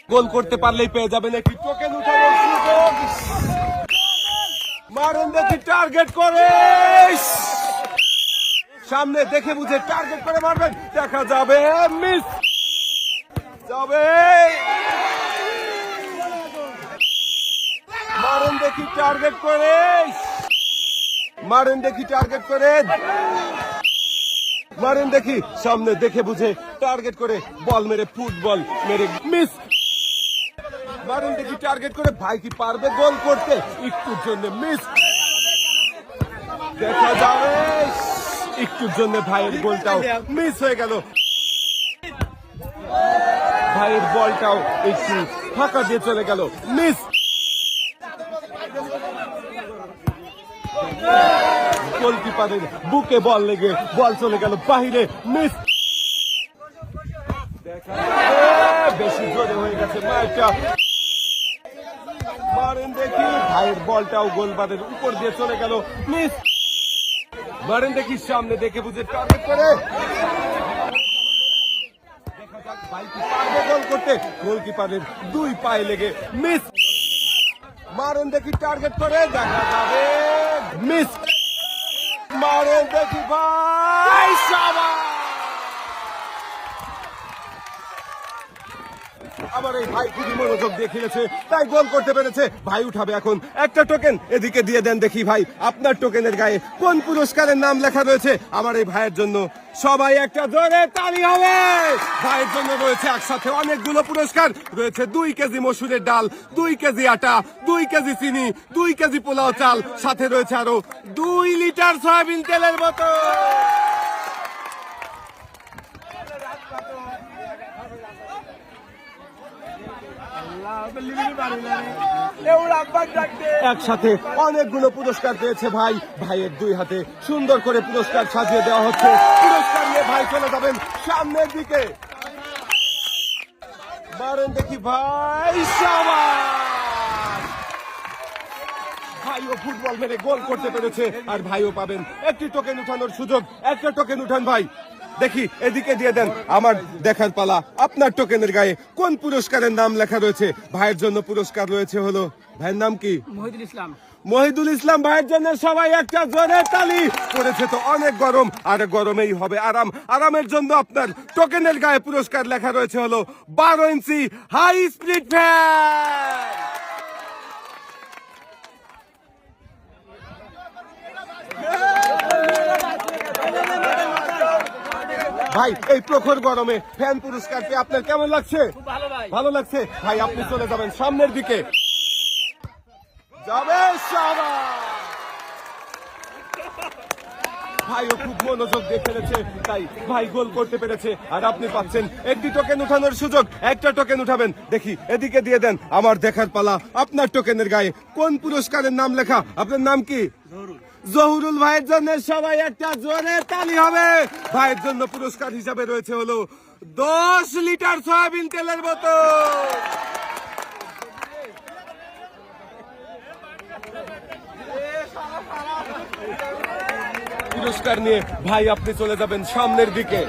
গোল করতে পারলেই পেয়ে যাবেন একটি টোকেন উঠানোর সুযোগ। মারেন দেখি টার্গেট করে, সামনে দেখে বুঝে টার্গেট করে মারবেন, দেখা যাবে মিস যাবে। মারেন দেখি টার্গেট করে, মারেন দেখি টার্গেট করে, মারেন দেখি সামনে দেখে বুঝে টার্গেট করে বল মেরে ফুটবল মেরে মিস। মারেন দেখি টার্গেট করে, ভাই কি পারবে গোল করতে? একটুর জন্য মিস, দেখা যাবে একটুর জন্য ভাইয়ের গোলটাও মিস হয়ে গেল। ভাইয়ের বলটাও একটু ফাঁকা দিয়ে চলে গেল, মিস। গোলকিপারের বুকে বল লেগে বল চলে গেল বাহিরে, মিস। বেশি জোরে হয়ে গেছে ম্যাচটা। মারেন দেখি ভাইয়ের বলটাও গোলবারের উপর দিয়ে চলে গেল, মিস। মারেন দেখি সামনে দেখে বুঝে টার্গেট করে, দেখা যাক ভাই কি পারবে গোল করতে? গোলকিপারের দুই পায়ে লেগে মিস। মারেন দেখি টার্গেট করে, দেখা যাবে মিস। মারেন দেখি ভাই, শাবাশ! আমার এই ভাই খুবই মনোযোগ দিয়ে খেলেছে, তাই গোল করতে পেরেছে। ভাই উঠাবে এখন একটা টোকেন, এদিকে দিয়ে দেন দেখি ভাই আপনার টোকেনের গায়ে কোন পুরস্কারের নাম লেখা রয়েছে আমার এই ভাইয়ের জন্য। সবাই একটা জোরে তালি হবে। ভাইয়ের জন্য রয়েছে একসাথে অনেকগুলো পুরস্কার, রয়েছে 2 কেজি মসুরের ডাল, 2 কেজি আটা, 2 কেজি চিনি, 2 কেজি পোলাও চাল, সাথে রয়েছে আরো 2 লিটার সয়াবিন তেলের বোতল। একসাথে অনেকগুলো পুরস্কার পেয়েছে ভাই। ভাইয়ের 2 হাতে সুন্দর করে পুরস্কার সাজিয়ে দেওয়া হচ্ছে। পুরস্কার নিয়ে ভাই চলে যাবেন সামনের দিকে। মারেন দেখি ভাই, শাবাশ! ভাইও ফুটবল মেরে গোল করতে পেরেছে, আর ভাইও পাবেন একটি টোকেন উঠানোর সুযোগ। একটা টোকেন উঠান ভাই, দেখি এদিকে দিয়ে দেন। আমার দেখার পালা আপনার টোকেনের গায়ে কোন পুরস্কারের নাম লেখা রয়েছে। ভাইয়ের জন্য পুরস্কার রয়েছে হলো, ভাইয়ের নাম কি? মহিদুল ইসলাম। মহিদুল ইসলাম ভাইয়ের জন্য সবাই একটা জোরে তালি। পড়েছে তো অনেক গরম, আর গরমেই হবে আরাম। আরামের জন্য আপনার টোকেনের গায়ে পুরস্কার লেখা রয়েছে হলো 12 ইঞ্চি হাই স্পিড ফ্যান। ভাই এই প্রখর গরমে ফ্যান পুরস্কার পেয়ে আপনার কেমন লাগছে? ভালো লাগছে ভাই। আপনি চলে যাবেন সামনের দিকে, যাবে ভাইও খুব মনোযোগ দিয়ে খেলেছে, তাই ভাই গোল করতে পেরেছে। আর আপনি পাচ্ছেন একটি টোকেন উঠানোর সুযোগ। একটা টোকেন উঠাবেন, দেখি এদিকে দিয়ে দেন। আমার দেখার পালা আপনার টোকেনের গায়ে কোন পুরস্কারের নাম লেখা। আপনার নাম কি? জহুরুল ভাইয়ের জন্য সবাই একটা জোরে তালি হবে। ভাইয়ের জন্য পুরস্কার হিসাবে রয়েছে হলো 10 লিটার সয়াবিন তেলের বোতল। পুরস্কার নিয়ে ভাই আপনি চলে যাবেন সামনের দিকে।